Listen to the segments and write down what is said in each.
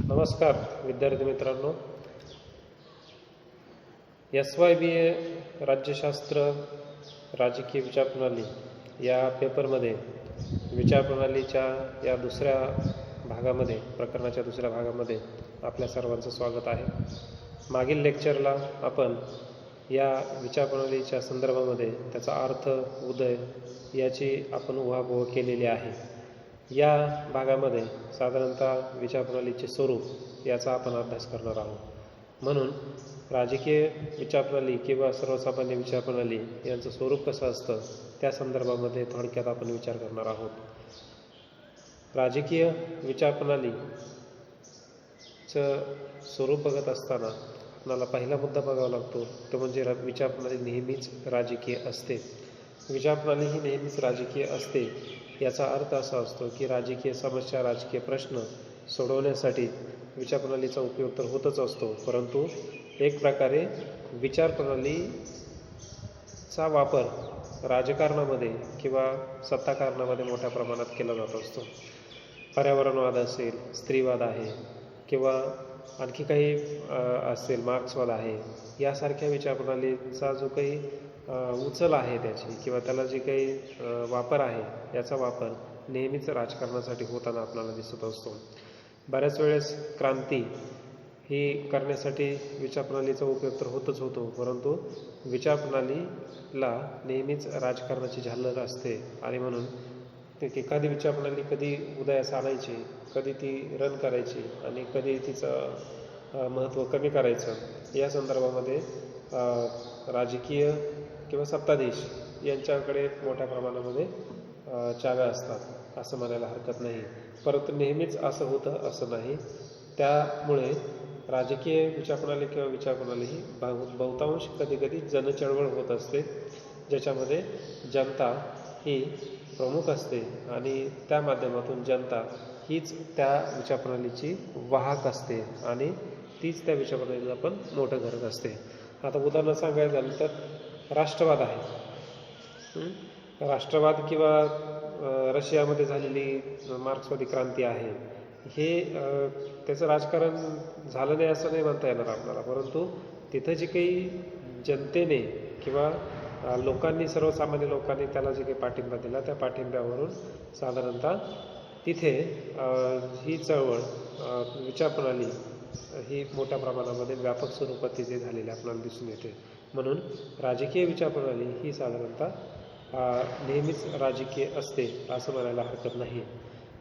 नमस्कार विद्यार्थी मित्रांनो, SYBA राज्यशास्त्र राजकीय विचारप्रणाली या पेपरमध्ये विचारप्रणालीच्या या दुसऱ्या भागामध्ये प्रकरणाच्या दुसऱ्या भागामध्ये आपल्या सर्वांचं स्वागत आहे। मागील लेक्चरला आपण या विचारप्रणालीच्या संदर्भामध्ये त्याचा अर्थ उदय याची आपण उहापोह केलेली आहे। या भागामध्ये साधारणतः विचारप्रणालीचे स्वरूप याचा आपण अभ्यास करणार आहोत। म्हणून राजकीय विचारप्रणाली किंवा सर्वसामान्य विचारप्रणाली यांचं स्वरूप कसं असतं त्या संदर्भामध्ये थोडक्यात आपण विचार करणार आहोत। राजकीय विचारप्रणालीचं स्वरूप बघत असताना आपल्याला पहिला मुद्दा बघावा लागतो तो म्हणजे विचारप्रणाली नेहमीच राजकीय असते। विचारप्रणाली ही नेहमीच राजकीय असते याचा अर्थ असा असतो की राजकीय समस्या राजकीय प्रश्न सोडवण्यासाठी विचारप्रणालीचा उपयोग तर होतच असतो, परंतु एक प्रकारे विचारप्रणालीचा वापर राजकारणामध्ये किंवा सत्ताकारणामध्ये मोठ्या प्रमाणात केला जात असतो। पर्यावरणवाद असेल, स्त्रीवाद आहे किंवा आणखी काही असेल, मार्क्सवाद आहे, यासारख्या विचारप्रणालीचा जो काही उचल आहे त्याची किंवा त्याला जे काही वापर आहे याचा वापर नेहमीच राजकारणासाठी होताना आपल्याला दिसत असतो। बऱ्याच वेळेस क्रांती ही करण्यासाठी विचारप्रणालीचा उपयोग तर होतच होतो, परंतु विचारप्रणालीला नेहमीच राजकारणाची झालर असते आणि म्हणून एखादी विचारप्रणाली कधी उदयास आणायची, कधी ती रन करायची आणि कधी तिचं महत्त्व कमी करायचं या संदर्भामध्ये राजकीय किंवा सत्ताधीश यांच्याकडे मोठ्या प्रमाणामध्ये चाव्या असतात असं म्हणायला हरकत नाही, परंतु नेहमीच असं होतं असं नाही। त्यामुळे राजकीय विचारप्रणाली किंवा विचारप्रणाली ही बहुतांश कधीकधी जनचळवळ होत असते, ज्याच्यामध्ये जनता ही प्रमुख असते आणि त्या माध्यमातून जनता हीच त्या विचारप्रणालीची वाहक असते आणि तीच त्या विचारप्रणालीला पण मोठं करत असते। आता उदाहरण सांगायचं झालं तर राष्ट्रवाद आहे। राष्ट्रवाद किंवा रशियामध्ये झालेली मार्क्सवादी क्रांती आहे, हे त्याचं राजकारण झालं नाही असं नाही म्हणता येणार आपल्याला, परंतु तिथं जे काही जनतेने किंवा लोकांनी, सर्वसामान्य लोकांनी त्याला जे काही पाठिंबा दिला त्या पाठिंब्यावरून साधारणतः तिथे ही चळवळ विचारप्रणाली ही मोठ्या प्रमाणामध्ये व्यापक स्वरूपात तिथे झालेली आपल्याला दिसून येते। म्हणून राजकीय विचारप्रणाली ही साधारणतः नेहमीच राजकीय असते असं म्हणायला हरकत नाही।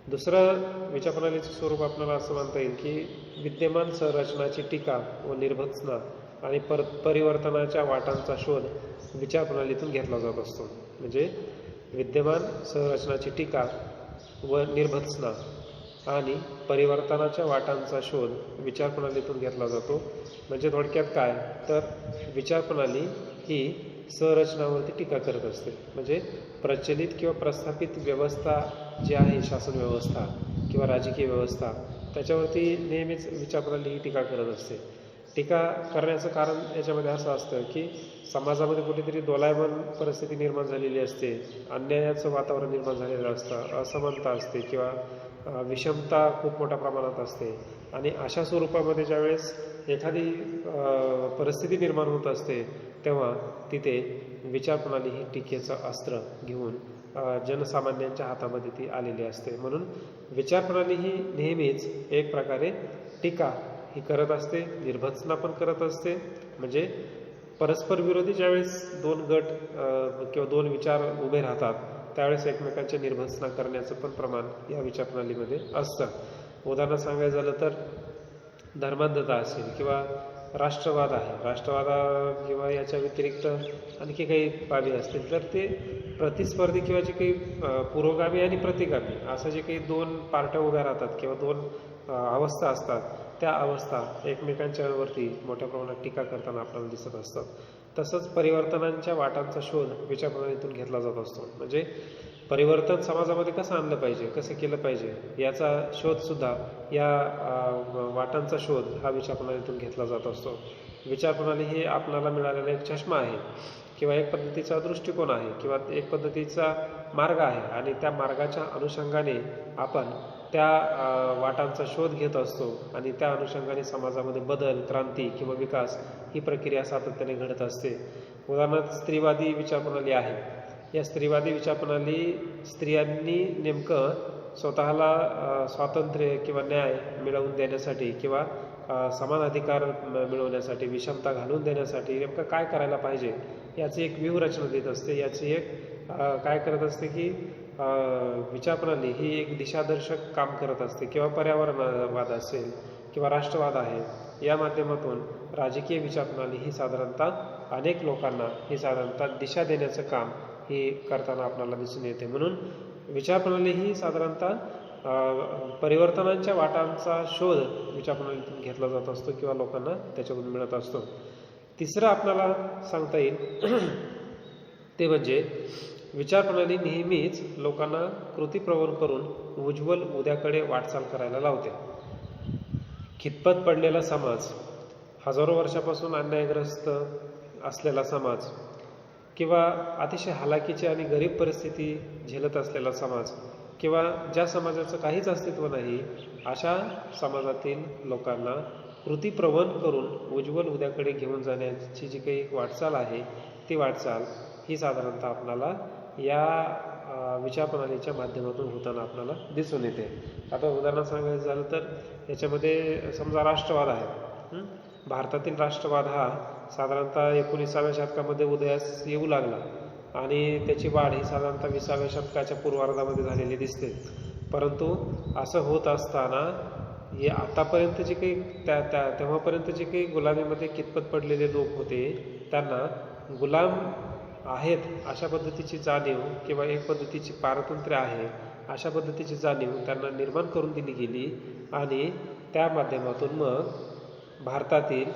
दुसरं विचारप्रणालीचं स्वरूप आपल्याला असं म्हणता येईल की विद्यमान संरचनाची टीका व निर्भत्सना आणि परिवर्तनाच्या वाटांचा शोध विचारप्रणालीतून घेतला जात असतो। म्हणजे विद्यमान संरचनाची टीका व निर्भत्सना आणि परिवर्तनाच्या वाटांचा शोध विचारप्रणालीतून घेतला जातो। म्हणजे थोडक्यात काय तर विचारप्रणाली ही संरचनावरती टीका करत असते। म्हणजे प्रचलित किंवा प्रस्थापित व्यवस्था जी आहे, शासन व्यवस्था किंवा राजकीय व्यवस्था, त्याच्यावरती नेहमीच विचारप्रणाली ही टीका करत असते। टीका करण्याचं कारण याच्यामध्ये असं असतं की समाजामध्ये कुठेतरी दोलायमान परिस्थिती निर्माण झालेली असते, अन्यायाचं वातावरण निर्माण झालेलं असतं, असमानता असते किंवा विषमता खूप मोठ्या प्रमाणात असते आणि अशा स्वरूपामध्ये ज्यावेळेस एखादी परिस्थिती निर्माण होत असते तेव्हा तिथे विचारप्रणाली ही टीकेचं अस्त्र घेऊन जनसामान्यांच्या हातामध्ये ती आलेली असते। म्हणून विचारप्रणाली ही नेहमीच एक प्रकारे टीका ही करत असते, निर्भत्सना पण करत असते। म्हणजे परस्पर विरोधी ज्यावेळेस दोन गट किंवा दोन विचार उभे राहतात त्यावेळेस एकमेकांची निर्भत्सना करण्याचं पण प्रमाण या विचारप्रणालीमध्ये असतं। उदाहरण सांगायचं झालं तर धर्मांधता असेल किंवा राष्ट्रवाद आहे, राष्ट्रवाद किंवा याच्या व्यतिरिक्त आणखी काही बाबी असतील तर ते प्रतिस्पर्धी किंवा जे काही पुरोगामी आणि प्रतिगामी असं जे काही दोन पार्ट्या उभ्या राहतात किंवा दोन अवस्था असतात त्या अवस्था एकमेकांच्यावरती मोठ्या प्रमाणात टीका करताना आपल्याला दिसत असतात। तसंच परिवर्तनांच्या वाटांचा शोध विचारप्रणालीतून घेतला जात असतो। म्हणजे परिवर्तन समाजामध्ये कसं आणलं पाहिजे, कसं केलं पाहिजे याचा शोधसुद्धा या वाटांचा शोध हा विचारप्रणालीतून घेतला जात असतो। विचारप्रणाली ही आपल्याला मिळालेला एक चष्मा आहे किंवा एक पद्धतीचा दृष्टिकोन आहे किंवा एक पद्धतीचा मार्ग आहे आणि त्या मार्गाच्या अनुषंगाने आपण त्या वाटांचा शोध घेत असतो आणि त्या अनुषंगाने समाजामध्ये बदल, क्रांती किंवा विकास ही प्रक्रिया सातत्याने घडत असते. उदाहरणार्थ स्त्रीवादी विचारप्रणाली आहे. या स्त्रीवादी विचारप्रणाली स्त्रियांनी नेमकं स्वतःला स्वातंत्र्य किंवा न्याय मिळवून देण्यासाठी किंवा समान अधिकार मिळवण्यासाठी, विषमता घालून देण्यासाठी नेमकं काय करायला पाहिजे याची एक व्यूहरचना देत असते. याची एक काय करत असते की विचारप्रणाली ही एक दिशादर्शक काम करत असते. किंवा पर्यावरणवाद असेल किंवा राष्ट्रवाद आहे, या माध्यमातून राजकीय विचारप्रणाली ही साधारणतः अनेक लोकांना ही साधारणतः दिशा देण्याचं काम ही करताना आपल्याला दिसून येते. म्हणून विचारप्रणाली ही साधारणतः परिवर्तनांच्या वाटांचा शोध विचारप्रणालीतून घेतला जात असतो किंवा लोकांना त्याच्यातून मिळत असतो. तिसरं आपल्याला सांगता येईल ते म्हणजे विचारप्रणाली नेहमीच लोकांना कृतीप्रवण करून उज्ज्वल उद्याकडे वाटचाल करायला लावते. खितपत पडलेला समाज, हजारो वर्षापासून अन्यायग्रस्त असलेला समाज किंवा अतिशय हालाकीची आणि गरीब परिस्थिती झेलत असलेला समाज किंवा ज्या समाजाचं काहीच अस्तित्व नाही, अशा समाजातील लोकांना कृतीप्रवण करून उज्ज्वल उद्याकडे घेऊन जाण्याची जी काही वाटचाल आहे, ती वाटचाल ही साधारणतः आपल्याला या विचारप्रणालीच्या माध्यमातून होताना आपल्याला दिसून येते. आता उदाहरण सांगायचं झालं तर याच्यामध्ये समजा राष्ट्रवाद आहे. भारतातील राष्ट्रवाद हा साधारणतः 19व्या शतकामध्ये उदयास येऊ लागला आणि त्याची वाढ ही साधारणतः 20व्या शतकाच्या पूर्वार्धामध्ये झालेली दिसते. परंतु असं होत असताना हे आतापर्यंत जे काही तेव्हापर्यंत जे काही गुलामीमध्ये कितपत पडलेले लोक होते, त्यांना गुलाम आहेत अशा पद्धतीची जाणीव किंवा एक पद्धतीची पारतंत्र्य आहे अशा पद्धतीची जाणीव त्यांना निर्माण करून दिली गेली आणि त्या माध्यमातून मग भारतातील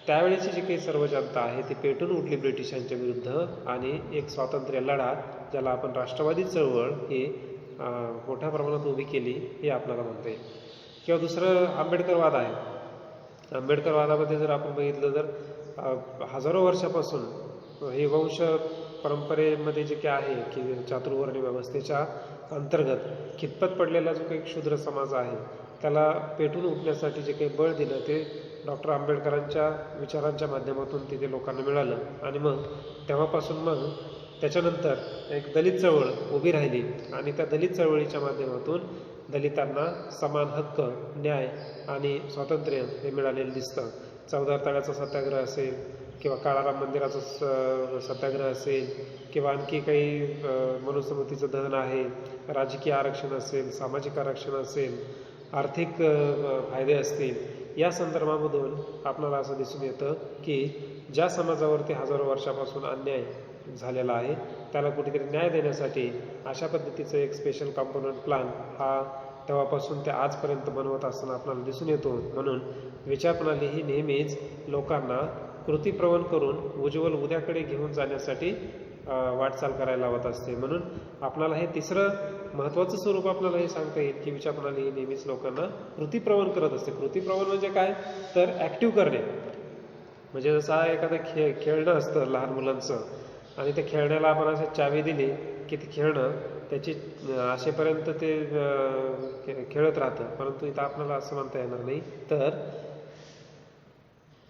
त्यावेळेची जी काही सर्व जनता आहे ती पेटून उठली ब्रिटिशांच्या विरुद्ध आणि एक स्वातंत्र्य लढा, ज्याला आपण राष्ट्रवादी चळवळ ही मोठ्या प्रमाणात उभी केली हे आपल्याला म्हणता येईल. किंवा दुसरं आंबेडकरवाद आहे. आंबेडकरवादामध्ये जर आपण बघितलं तर हजारो वर्षापासून हे वंश परंपरेमध्ये जे काही आहे की चातुर्वर्णी व्यवस्थेच्या अंतर्गत खितपत पडलेला जो काही शूद्र समाज आहे त्याला पेटून उठण्यासाठी जे काही बळ दिलं ते डॉक्टर आंबेडकरांच्या विचारांच्या माध्यमातून तिथे लोकांना मिळालं आणि मग तेव्हापासून मग त्याच्यानंतर एक दलित चळवळ उभी राहिली आणि त्या दलित चळवळीच्या माध्यमातून दलितांना समान हक्क, न्याय आणि स्वातंत्र्य हे मिळालेलं दिसतं. 14 तळ्याचा सत्याग्रह असेल किंवा काळाराम मंदिराचा सत्याग्रह असेल किंवा आणखी काही मनुस्मृतीचं दहन आहे, राजकीय आरक्षण असेल, सामाजिक आरक्षण असेल, आर्थिक फायदे असतील, या संदर्भामधून आपल्याला असं दिसून येतं की ज्या समाजावरती हजारो वर्षापासून अन्याय झालेला आहे त्याला कुठेतरी न्याय देण्यासाठी अशा पद्धतीचं एक स्पेशल कॉम्पोनंट प्लॅन हा तेव्हापासून ते आजपर्यंत बनवत असताना आपल्याला दिसून येतो. म्हणून विचारप्रणाली ही नेहमीच लोकांना कृतीप्रवण करून उज्ज्वल उद्याकडे घेऊन जाण्यासाठी वाटचाल करायला लावत असते. म्हणून आपल्याला हे तिसरं महत्त्वाचं स्वरूप आपल्याला हे सांगता येईल की विचारप्रणाली ही नेहमीच लोकांना कृतीप्रवण करत असते. कृतीप्रवण म्हणजे काय तर ॲक्टिव्ह करणे. म्हणजे जसं एखादं खेळणं असतं लहान मुलांचं आणि त्या खेळण्याला आपण असं चावी दिली की ते खेळणं त्याची असेपर्यंत ते खेळत राहतं. परंतु इथं आपल्याला असं म्हणता येणार नाही, तर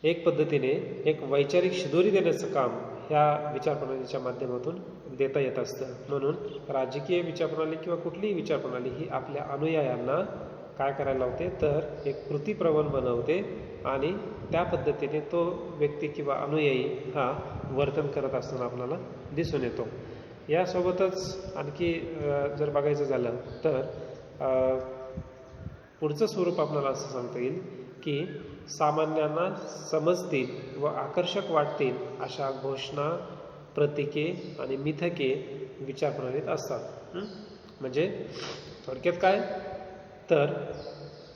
एक पद्धतीने एक वैचारिक शिदोरी देण्याचं काम ह्या विचारप्रणालीच्या माध्यमातून देता येत असतं. म्हणून राजकीय विचारप्रणाली किंवा कुठलीही विचारप्रणाली ही आपल्या अनुयायांना काय करायला लावते तर एक कृतीप्रवण बनवते आणि त्या पद्धतीने तो व्यक्ती किंवा अनुयायी हा वर्तन करत असताना आपल्याला दिसून येतो. यासोबतच आणखी जर बघायचं झालं तर पुढचं स्वरूप आपल्याला असं सांगता येईल की सामान्यांना समजतील व आकर्षक वाटतील अशा घोषणा, प्रतीके आणि मिथके विचारप्रणालीत असतात. म्हणजे थोडक्यात काय तर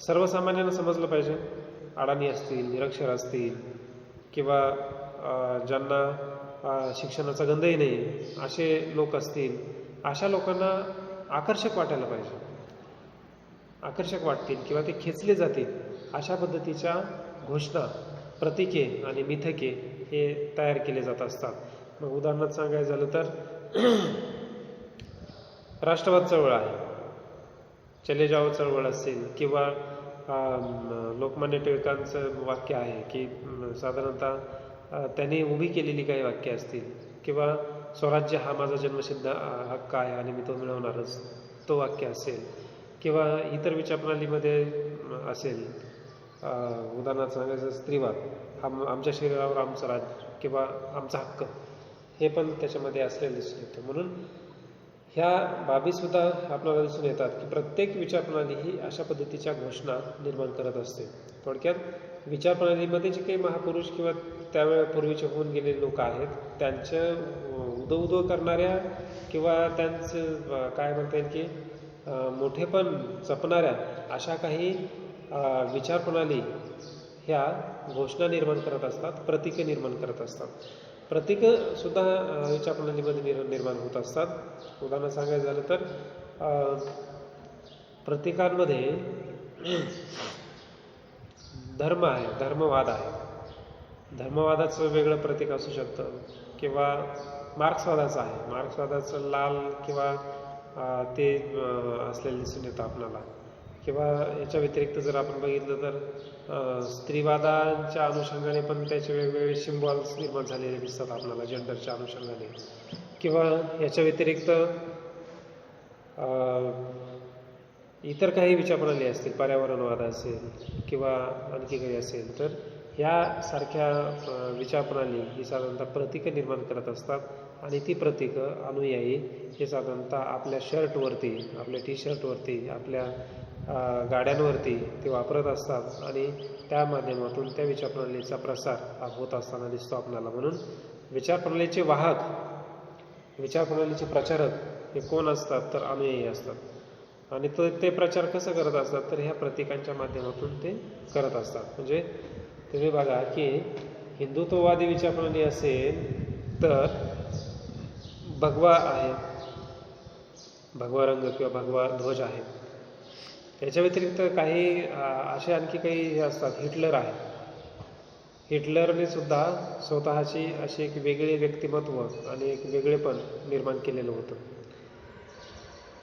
सर्वसामान्यांना समजलं पाहिजे. अडाणी असतील, निरक्षर असतील किंवा ज्यांना शिक्षणाचा गंधही नाही असे लोक असतील, अशा लोकांना आकर्षक वाटायला पाहिजे, आकर्षक वाटतील किंवा ते खेचले जातील अशा पद्धतीच्या घोषणा, प्रतीके आणि मिथके हे तयार केले जात असतात. मग उदाहरणार्थ सांगायचं झालं तर राष्ट्रवाद चळवळ आहे. चले जाओ चळवळ असेल किंवा लोकमान्य टिळकांचं वाक्य आहे की साधारणतः त्यांनी उभी केलेली काही वाक्य असतील किंवा स्वराज्य हा माझा जन्मसिद्ध हक्क आहे आणि मी तो मिळवणारच, तो वाक्य असेल किंवा इतर विचारप्रणालीमध्ये असेल, उदाहरणार्थ सांगायचं स्त्रीवाद हा आमच्या शरीरावर आमचं राज्य किंवा आमचा हक्क, हे पण त्याच्यामध्ये असलेलं दिसून येतं. म्हणून ह्या बाबीसुद्धा आपल्याला दिसून येतात की प्रत्येक विचारप्रणाली ही अशा पद्धतीच्या घोषणा निर्माण करत असते. थोडक्यात विचारप्रणालीमध्ये जे काही महापुरुष किंवा त्यावेळेस पूर्वीचे होऊन गेलेले लोक आहेत त्यांचं उदो करणाऱ्या किंवा त्यांचं काय म्हणता येईल की मोठेपण जपणाऱ्या अशा काही विचारप्रणाली ह्या घोषणा निर्माण करत असतात, प्रतीकं निर्माण करत असतात. प्रतीकं सुद्धा विचारप्रणालीमध्ये निर्माण होत असतात. उदाहरण सांगायचं झालं तर प्रतीकांमध्ये धर्म आहे, धर्मवाद आहे. धर्मवादाचं वेगळं प्रतीक असू शकतं किंवा मार्क्सवादाचं आहे. मार्क्सवादाचं लाल किंवा ते असलेलं दिसून येतं आपल्याला. किंवा याच्या व्यतिरिक्त जर आपण बघितलं तर स्त्रीवादाच्या अनुषंगाने पण त्याचे वेगवेगळे सिम्बॉल्स निर्माण झालेले दिसतात आपल्याला जेंडरच्या अनुषंगाने. किंवा याच्या व्यतिरिक्त इतर काही विचारप्रणाली असतील, पर्यावरणवाद असेल किंवा आणखी काही असेल, तर ह्यासारख्या विचारप्रणाली ही साधारणतः प्रतीकं निर्माण करत असतात आणि ती प्रतीकं अनुयायी हे साधारणतः आपल्या शर्टवरती, आपल्या टी शर्टवरती, आपल्या गाड्यांवरती ते वापरत असतात आणि त्या माध्यमातून त्या विचारप्रणालीचा प्रसार होत असताना दिसतो आपल्याला. म्हणून विचारप्रणालीचे वाहक, विचारप्रणालीचे प्रचारक हे कोण असतात तर अनुयायी असतात आणि ते प्रचार कसं करत असतात तर ह्या प्रतीकांच्या माध्यमातून ते करत असतात. म्हणजे तुम्ही बघा की हिंदुत्ववादी विचारप्रणाली असेल तर भगवा आहे, भगवा रंग किंवा भगवा ध्वज आहे. याच्या व्यतिरिक्त काही असे आणखी काही हे असतात. हिटलर आहे, हिटलरने सुद्धा स्वतःची अशी एक वेगळे व्यक्तिमत्व आणि एक वेगळेपण निर्माण केलेलं होतं.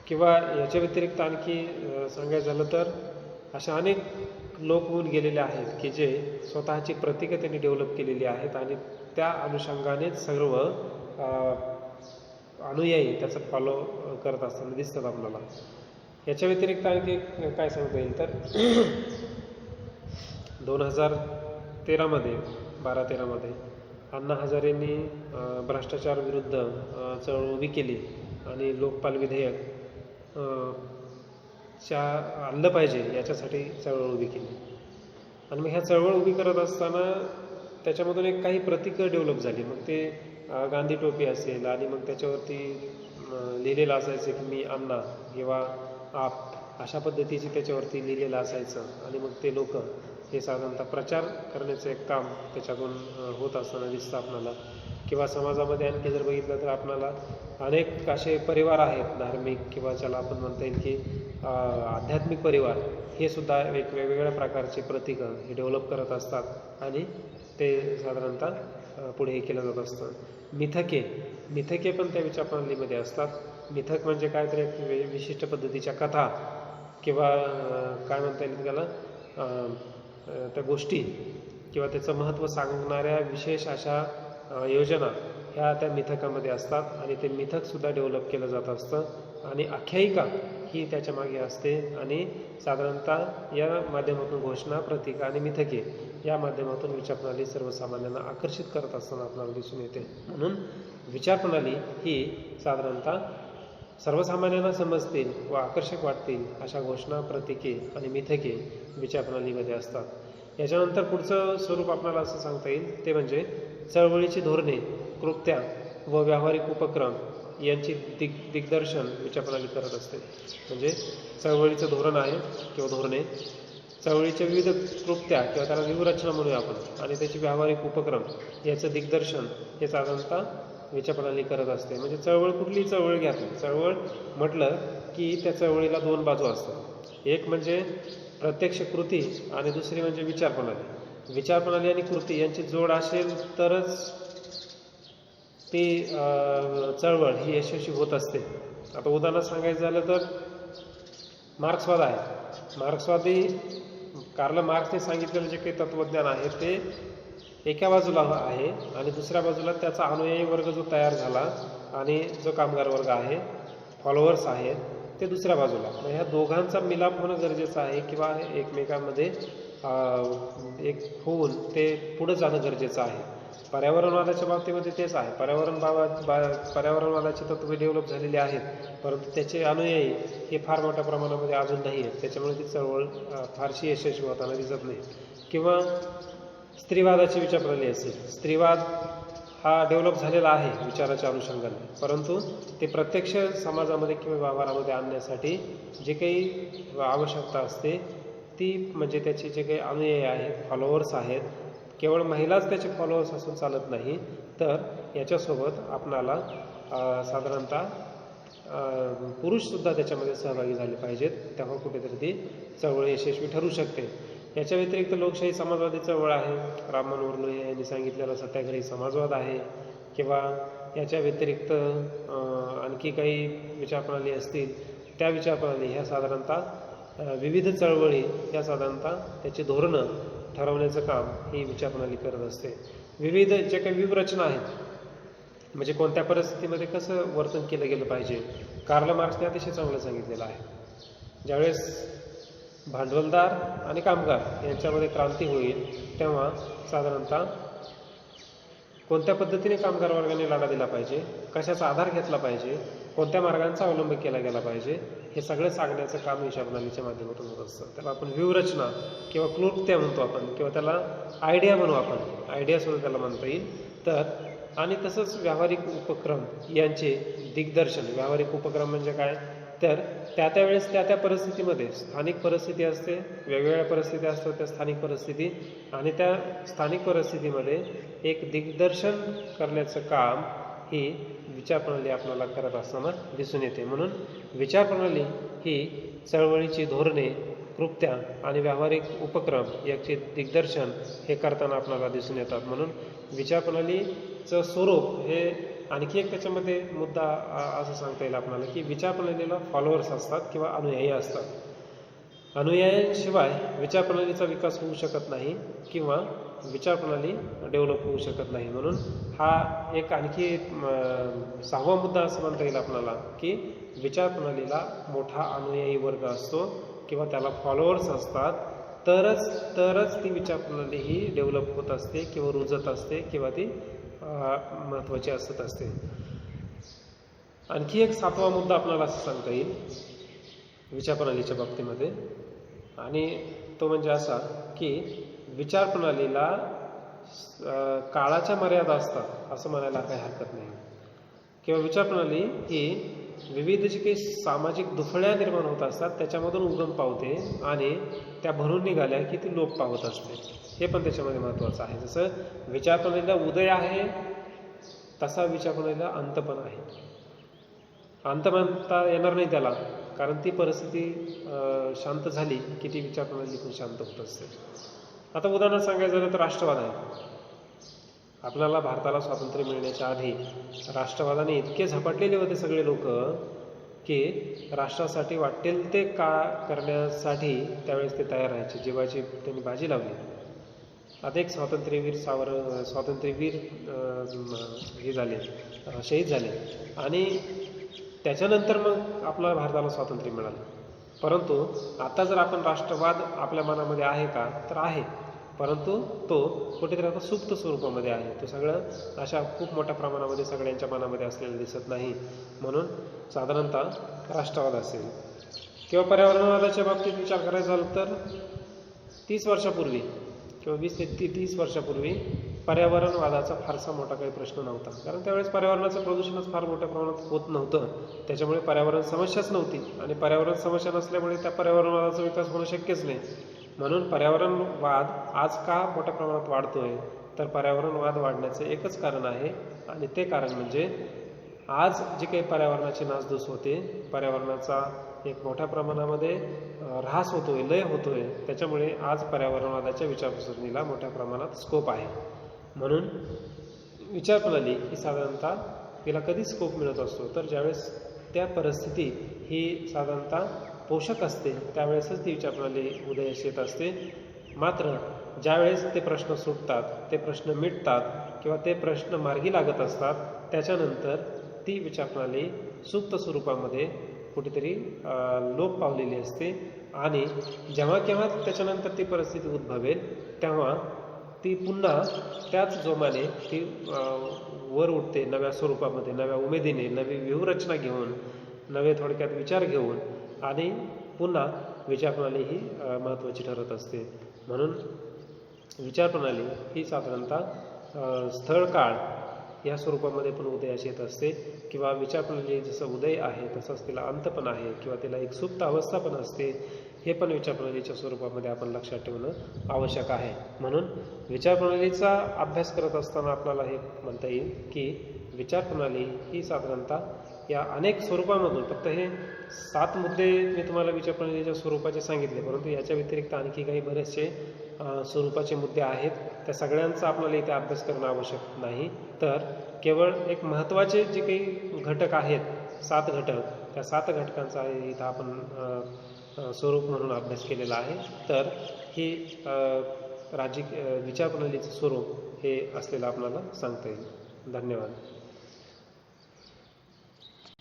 किंवा याच्या व्यतिरिक्त आणखी सांगायचं झालं तर अशा अनेक लोक होऊन गेलेले आहेत की जे स्वतःची प्रतीकं त्यांनी डेव्हलप केलेली आहेत आणि त्या अनुषंगानेच सर्व अनुयायी त्याचं फॉलो करत असताना दिसतात आपल्याला. याच्या व्यतिरिक्त आणखी काय सांगता येईल तर 2013मध्ये 12-13मध्ये अण्णा हजारेंनी भ्रष्टाचार विरुद्ध चळवळ उभी केली आणि लोकपाल विधेयक आणलं पाहिजे याच्यासाठी चळवळ उभी केली. आणि मग ह्या चळवळ उभी करत असताना त्याच्यामधून एक काही प्रतीकं डेव्हलप झाली. मग ते गांधी टोपी असेल आणि मग त्याच्यावरती लिहिलेलं असायचं की मी अण्णा किंवा आप अशा पद्धतीचे त्याच्यावरती लिहिलेलं असायचं आणि मग ते लोक हे साधारणतः प्रचार करण्याचं एक काम त्याच्यातून होत असताना दिसतं आपल्याला. किंवा समाजामध्ये आणखी जर बघितलं तर आपल्याला अनेक असे परिवार आहेत धार्मिक किंवा ज्याला आपण म्हणता येईल की आध्यात्मिक परिवार, हे सुद्धा वेगवेगळ्या प्रकारचे प्रतीकं हे डेव्हलप करत असतात आणि ते साधारणतः पुढे हे केलं जात असतं. मिथके पण त्या विचारप्रणालीमध्ये असतात. मिथक म्हणजे काय तर एक विशिष्ट पद्धतीच्या कथा किंवा काय म्हणता येईल त्याला त्या गोष्टी किंवा त्याचं महत्त्व सांगणाऱ्या विशेष अशा योजना ह्या त्या मिथकामध्ये असतात आणि ते मिथकसुद्धा डेव्हलप केलं जात असतं आणि आख्यायिका ही त्याच्या मागे असते. आणि साधारणतः या माध्यमातून घोषणा, प्रतीका आणि मिथके या माध्यमातून विचारप्रणाली सर्वसामान्यांना आकर्षित करत असताना आपल्याला दिसून येते. म्हणून विचारप्रणाली ही साधारणतः सर्वसामान्यांना समजतील व आकर्षक वाटतील अशा घोषणा, प्रतीके आणि मिथके विचारप्रणालीमध्ये असतात. याच्यानंतर पुढचं स्वरूप आपल्याला असं सांगता येईल ते म्हणजे चळवळीची धोरणे, कृत्या व व्यावहारिक उपक्रम यांची दिग्दर्शन विचारप्रणाली करत असते. म्हणजे चळवळीचं धोरण आहे किंवा धोरणे, चळवळीच्या विविध कृत्या किंवा त्याला व्यूहरचना म्हणूया आपण, आणि त्याचे व्यावहारिक उपक्रम याचं दिग्दर्शन हे साधारणतः विचारप्रणाली करत असते. म्हणजे चळवळ, कुठलीही चळवळ घ्या, चळवळ म्हटलं की त्या चळवळीला दोन बाजू असतात. एक म्हणजे प्रत्यक्ष कृती आणि दुसरी म्हणजे विचारप्रणाली. विचारप्रणाली आणि कृती यांची जोड असेल तरच ती चळवळ ही यशस्वी होत असते. आता उदाहरण सांगायचं झालं तर मार्क्सवाद आहे. मार्क्सवादी कार्ल मार्क्सने सांगितलेलं जे काही तत्त्वज्ञान आहे ते एका बाजूला आहे आणि दुसऱ्या बाजूला त्याचा अनुयायी वर्ग जो तयार झाला आणि जो कामगार वर्ग आहे, फॉलोअर्स आहेत, ते दुसऱ्या बाजूला. मग ह्या दोघांचा मिलाप होणं गरजेचं आहे किंवा एकमेकांमध्ये एक होऊन ते पुढं जाणं गरजेचं आहे. पर्यावरणवादाच्या बाबतीमध्ये तेच आहे. पर्यावरणवादाची तत्त्वे डेव्हलप झालेली आहेत, परंतु त्याचे अनुयायी हे फार मोठ्या प्रमाणामध्ये अजून नाही आहेत. त्याच्यामुळे ती चळवळ फारशी यशस्वी होताना दिसत नाही. किंवा स्त्रीवादाची विचारप्रणाली असेल. स्त्रीवाद हा डेव्हलप झालेला आहे विचाराच्या अनुषंगाने, परंतु ते प्रत्यक्ष समाजामध्ये किंवा व्यवहारामध्ये आणण्यासाठी जे काही आवश्यकता असते ती म्हणजे त्याचे जे काही अनुयायी आहेत, फॉलोअर्स आहेत, केवळ महिलाच त्याचे फॉलोअर्स असून चालत नाही, तर याच्यासोबत आपणाला साधारणतः पुरुषसुद्धा त्याच्यामध्ये सहभागी झाले पाहिजेत. तेव्हा कुठेतरी ती चळवळ यशस्वी ठरू शकते. याच्या व्यतिरिक्त लोकशाही समाजवादी चळवळ आहे. राम मनोहर लोहिया यांनी सांगितलेला सत्याग्रही समाजवाद आहे. किंवा याच्या व्यतिरिक्त आणखी काही विचारप्रणाली असतील, त्या विचारप्रणाली ह्या साधारणतः विविध चळवळी ह्या साधारणतः त्याची धोरणं ठरवण्याचं काम ही विचारप्रणाली करत असते. विविध जे काही व्यूहरचना आहेत, म्हणजे कोणत्या परिस्थितीमध्ये कसं वर्तन केलं गेलं पाहिजे, कार्ल मार्क्सने अतिशय चांगलं सांगितलेलं आहे. ज्यावेळेस भांडवलदार आणि कामगार यांच्यामध्ये क्रांती होईल तेव्हा साधारणतः कोणत्या पद्धतीने कामगार वर्गाने लढा दिला पाहिजे, कशाचा आधार घेतला पाहिजे, कोणत्या मार्गांचा अवलंब केला गेला पाहिजे, हे सगळं सांगण्याचं काम विचारप्रणालीच्या माध्यमातून होत असतं. त्याला आपण व्यूहरचना किंवा क्लृप्त्या म्हणतो आपण, किंवा त्याला आयडिया म्हणू आपण, आयडियासुद्धा त्याला म्हणता येईल. तर आणि तसंच व्यावहारिक उपक्रम यांचे दिग्दर्शन. व्यावहारिक उपक्रम म्हणजे काय, तर त्यावेळेस त्या परिस्थितीमध्ये स्थानिक परिस्थिती असते, वेगवेगळ्या परिस्थिती असतात, त्या स्थानिक परिस्थिती, आणि त्या स्थानिक परिस्थितीमध्ये एक दिग्दर्शन करण्याचं काम ही विचारप्रणाली आपल्याला करत असताना दिसून येते. म्हणून विचारप्रणाली ही चळवळीची धोरणे, कृत्या आणि व्यावहारिक उपक्रम याचे दिग्दर्शन हे करताना आपल्याला दिसून येतात. म्हणून विचारप्रणालीचं स्वरूप हे आणखी एक त्याच्यामध्ये मुद्दा असं सांगता येईल आपल्याला की विचारप्रणालीला फॉलोअर्स असतात किंवा अनुयायी असतात. अनुयायांशिवाय विचारप्रणालीचा विकास होऊ शकत नाही किंवा विचारप्रणाली डेव्हलप होऊ शकत नाही. म्हणून हा एक आणखी सहावा मुद्दा असं म्हणता येईल आपल्याला की विचारप्रणालीला मोठा अनुयायी वर्ग असतो किंवा त्याला फॉलोअर्स असतात, तरच ती विचारप्रणाली ही डेव्हलप होत असते किंवा रुजत असते किंवा ती महत्त्वाची असत असते. आणखी एक सातवा मुद्दा आपल्याला असं सांगता येईल विचारप्रणालीच्या बाबतीमध्ये, आणि तो म्हणजे असा की विचारप्रणालीला काळाच्या मर्यादा असतात असं म्हणायला काही हरकत नाही. किंवा विचारप्रणाली ही विविध जे काही सामाजिक दुफळ्या निर्माण होत असतात त्याच्यामधून उगम पावते आणि त्या भरून निघाल्या की ती लोप पावत असते. हे पण त्याच्यामध्ये महत्त्वाचं आहे. जसं विचारप्रणालीला उदय आहे तसा विचारप्रणालीला अंत पण आहे. अंत म्हणता येणार नाही त्याला, कारण ती परिस्थिती शांत झाली की ती विचारप्रणाली पण शांत होत असते. आता उदाहरण सांगायचं झालं तर राष्ट्रवाद आहे. आपल्याला भारताला स्वातंत्र्य मिळण्याच्या आधी राष्ट्रवादाने इतके झपाटलेले होते सगळे लोक की राष्ट्रासाठी वाटेल ते का करण्यासाठी त्यावेळेस ते तयार राहायचे. जीवाची त्यांनी बाजी लावली. आता एक स्वातंत्र्यवीर हे झाले, शहीद झाले, आणि त्याच्यानंतर मग आपल्या भारताला स्वातंत्र्य मिळालं. परंतु आता जर आपण राष्ट्रवाद आपल्या मनामध्ये आहे का, तर आहे, परंतु तो कुठेतरी आता सुप्त स्वरूपामध्ये आहे. तो सगळं अशा खूप मोठ्या प्रमाणामध्ये सगळ्यांच्या मनामध्ये असलेलं दिसत नाही. म्हणून साधारणतः राष्ट्रवाद असेल किंवा पर्यावरणवादाच्या बाबतीत विचार करायचा झाला तर 30 वर्षापूर्वी किंवा 20 ते 30 वर्षापूर्वी पर्यावरणवादाचा फारसा मोठा काही प्रश्न नव्हता, कारण त्यावेळेस पर्यावरणाचं प्रदूषणच फार मोठ्या प्रमाणात होत नव्हतं. त्याच्यामुळे पर्यावरण समस्याच नव्हती, आणि पर्यावरण समस्या नसल्यामुळे त्या पर्यावरणवादाचा विकास होणं शक्यच नाही. म्हणून पर्यावरणवाद आज का मोठ्या प्रमाणात वाढतोय, तर पर्यावरणवाद वाढण्याचं एकच कारण आहे, आणि ते कारण म्हणजे आज जे काही पर्यावरणाची नासधूस होते, पर्यावरणाचा एक मोठ्या प्रमाणामध्ये ऱ्हास होतोय, लय होतोय, त्याच्यामुळे आज पर्यावरणवादाच्या विचारसरणीला मोठ्या प्रमाणात स्कोप आहे. म्हणून विचारप्रणाली ही साधारणतः तिला कधी स्कोप मिळत असतो, तर ज्यावेळेस त्या परिस्थिती ही साधारणतः पोषक असते त्यावेळेसच ती विचारप्रणाली उदयास येत असते. मात्र ज्यावेळेस ते प्रश्न सुटतात, ते प्रश्न मिटतात किंवा ते प्रश्न मार्गी लागत असतात, त्याच्यानंतर ती विचारप्रणाली सुप्त स्वरूपामध्ये कुठेतरी लोप पावलेली असते आणि जेव्हा केव्हा त्याच्यानंतर ती परिस्थिती उद्भवेल तेव्हा ती पुन्हा त्याच जोमाने ती वर उठते, नव्या स्वरूपामध्ये, नव्या उमेदीने, नवी व्यूहरचना घेऊन, नवे थोडक्यात विचार घेऊन आणि पुन्हा विचारप्रणाली ही महत्त्वाची ठरत असते. म्हणून विचारप्रणाली ही साधारणतः स्थळ काळ या स्वरूपामध्ये पण उदयास येत असते किंवा विचारप्रणाली जसं उदय आहे तसंच तिला अंत पण आहे किंवा तिला एक सुप्त अवस्था पण असते, हे पण विचारप्रणालीच्या स्वरूपामध्ये आपण लक्षात ठेवणं आवश्यक आहे. म्हणून विचारप्रणालीचा अभ्यास करत असताना आपल्याला हे म्हणता येईल की विचारप्रणाली ही साधारणतः या अनेक स्वरूपामधून, फक्त हे 7 मुद्दे मी तुम्हाला विचारप्रणालीच्या स्वरूपाचे सांगितले, परंतु याच्या व्यतिरिक्त आणखी काही बरेचसे स्वरूपाचे मुद्दे आहेत. त्या सगळ्यांचा आपल्याला इथे अभ्यास करणं आवश्यक नाही, तर केवळ एक महत्त्वाचे जे काही घटक आहेत 7 घटक, त्या 7 घटकांचा इथं आपण स्वरूप म्हणून अभ्यास केलेला आहे. तर ही विचारप्रणालीचं स्वरूप हे असलेलं आपल्याला सांगता येईल. धन्यवाद.